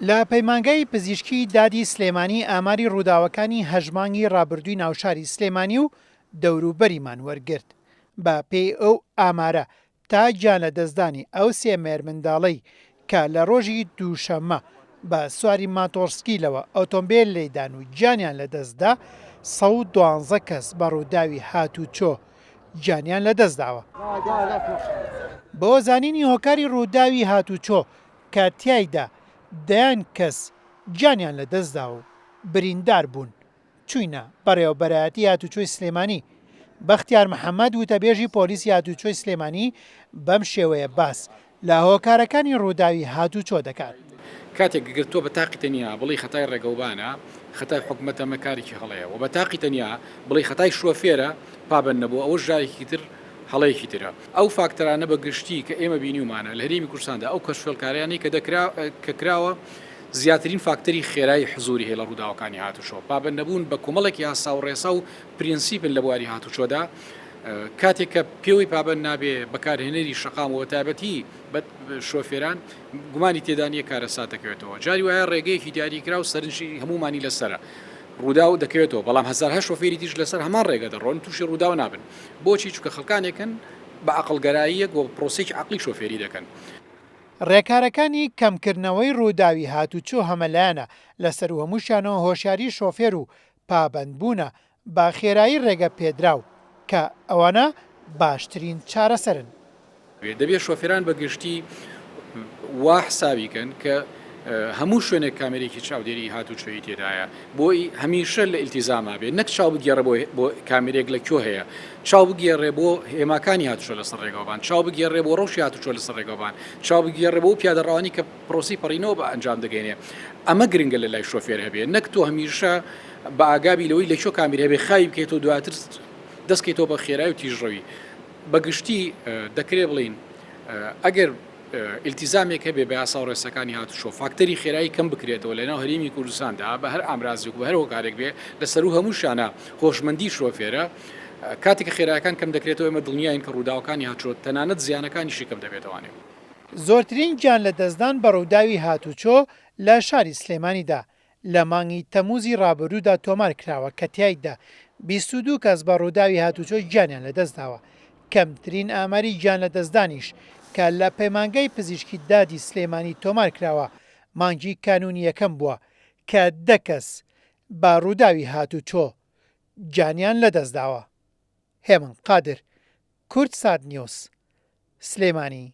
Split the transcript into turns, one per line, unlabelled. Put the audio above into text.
لە پەیمانگای پزیشکی دادی سلێمانی ئاماری ڕووداوەکانی هەژمانگی ڕابردووی ناوشاری سلێمانی و دەوروبەریمان وەرگرت. بە پێی ئەو ئامارە تا گیانلەدەستدانی ئەو سێ مێرمنداڵەی کە لە ڕۆژی دووشەممە بە سواری ماتۆرسکیلەوە ئۆتۆمبیل لێدان و گیانیان لەدەستدا 112 کەس بە ڕووداوی هاتوچۆ گیانیان لەدەستداوە. بۆ زانینی هۆکاری ڕووداوی هاتوچۆ کە تیایدا دەیان کەس گیانیان لەدەستدا و بریندار بوون چوینە بەڕێوەبەرایەتی هاتوچۆی سلێمانی. بەختیار محەممەد وتەبێژی پۆلیسی هاتوچۆی سلێمانی بەم شێوەیە باس لە هۆکارەکانی ڕووداوی هاتوچۆ دەکات.
کاتێک گرتۆ بە تاقی تەنیا بڵی خەتای ڕێگەوبانە خەتای حکومەتە مەکارێکی هەڵەیە و بە تاقی تەنیا بڵی خەتای شوفێرە پابند نەبوو ئەوە ژارێکی تر هەڵەیەکی ترە. ئەو فاکتەرانە بە گشتی کە ئێمە بینیومانە لە هەرێمی کوردستاندا ئەو کەشفێڵکاریانی کە کراوە زیاترین فاکتەری خێرایی حزوری هەیە لە ڕووداوەکانی هاتوچۆ. پابند نەبوون بە کۆمەڵێکی یاسا و ڕێسا و پرینسیپن لە بواری هاتوچۆدا کاتێک کە پێوەی پابند نابێ بەکارهێنەری شەقامەوە تایبەتی شۆفێران گومانی تێدانیە کارەسات دەکەوێتەوە. جاری وایە ڕێگەیەکی دیاریکرا و سەرنجی هەمومانی لەسرە ڕوودا و دەکەوێتەوە، بەڵام هەزارها شۆفێری دیش لەسەر هەمان ڕێگە دەڕۆن تووشی ڕوودا نابن. بۆچی؟ چونکە خەڵکانێکن بە عەقڵگەراییەک و پرۆسێکی عەقڵی شۆفێری دەکەن.
ڕێکارەکانی کەمکردنەوەی ڕووداوی هاتوچۆ هەمەلایەنە لەسەر هەمووشانەوە هۆشیاری شۆفێر و پابندبوونە با خێرایی ڕێگە پێدراو کە ئەوانە باشترین چارەسەرن.
دەبێت شۆفێران بە گشتی وا حسابیکەن کە هەموو شوێنێک کامێرێکی چاودێری هاتوچۆیی تێدایە بۆی هەمیشە لە ئیلتیزاما بێت، نەک چاو بگێڕە بۆ کامێرێک لە کۆ هەیە، چاو بگێڕێ بۆ هێماکانی هاتوچۆ لەسەر ڕێگەوبان، چاو بگێڕێ بۆ ڕۆژی هاتوچۆ لەسەر ڕێگەوبان، چاو بگێڕێ بۆ پیادەڕەوانی کە پرۆسی پەڕینەوە بە ئەنجام دەگەێنێ. ئەمە گرنگە لە لای شۆفێر هەبێت، نەک تۆ هەمیشە بە ئاگابی لەوەی لە کۆ کامێرە هەبێ خاوی بکەیتەوە دواتر دەستکەیتەوە بە خێرایی و تیژڕەوی. بەگشتی دەکرێت بڵین ئەگەر ئیلتیزامێک هەبێ بە یاسا و ڕێسەکانی هاتوچۆ فاکتەری خێرایی کەم بکرێتەوە لەناو هەرێمی کوردستاندا بە هەر ئامرازێک و بە هەر هۆکارێک بێ لەسەر و هەموو شانە خۆشمەندی شۆفێرە کاتێک کە خێرایەکان کەم دەکرێتەوە ئێمە دڵنیاین کە ڕووداوەکانی هاتوچۆ تەنانەت زیانەکانیشی کەم دەبێتەوانێ.
زۆرترین گیان لەدەستدان بە ڕووداوی هاتوچۆ لە شاری سلێمانیدا لە مانگی تەمووزی ڕابردوودا تۆمار کراوە کە تیایدا 22 کەس بە ڕووداوی هاتوچۆ گیانیان لەدەستداوە. کەمترین ئاماری گیان لەدەستدانیش کە لە پەیمانگای پزیشکی دادی سلێمانی تۆمار کراوە مانگی کانونی یەکەم بووە کە 10 کەس بە ڕووداوی هاتوچۆ گیانیان لەدەستداوە. هێمن قادر، کورد سات نیوز، سلێمانی.